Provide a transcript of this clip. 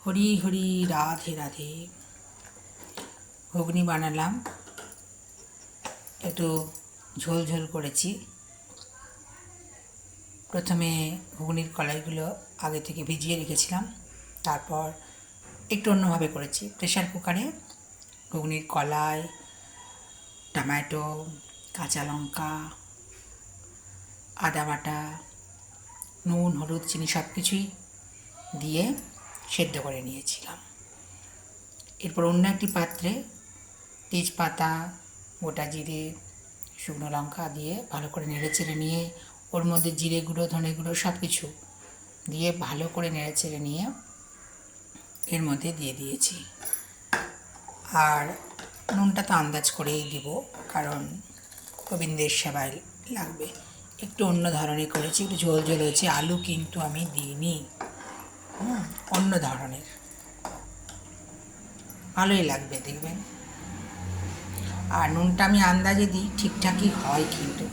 হরি হরি রাধে রাধে। ঘুগনি বানালাম, একটু ঝোল ঝোল করেছি। প্রথমে ঘুগনির কলাইগুলো আগে থেকে ভিজিয়ে রেখেছিলাম, তারপর একটু অন্যভাবে করেছি। প্রেশার কুকারে ঘুগনির কলাই, টমেটো, কাঁচা লঙ্কা, আদা বাটা, নুন, হলুদ, চিনি সব কিছুই দিয়ে সেদ্ধ করে নিয়েছিলাম। এরপর অন্য একটি পাত্রে তেজপাতা, গোটা জিরে, শুকনো লঙ্কা দিয়ে ভালো করে নেড়েচেড়ে নিয়ে ওর মধ্যে জিরে গুঁড়ো, ধনে গুঁড়ো সব কিছু দিয়ে ভালো করে নেড়েচেড়ে নিয়ে এর মধ্যে দিয়ে দিয়েছি। আর নুনটা তো আন্দাজ করেই দিব, কারণ গোবিন্দের সেবায় লাগবে। একটু অন্য ধরনের করেছি, একটু ঝোল ঝোল হয়েছে। আলু কিন্তু আমি দিইনি, অন্য ধরনের, ভালোই লাগবে দেখবেন। আর নুনটা আমি আন্দাজে দিই, ঠিকঠাকই হয় কিন্তু।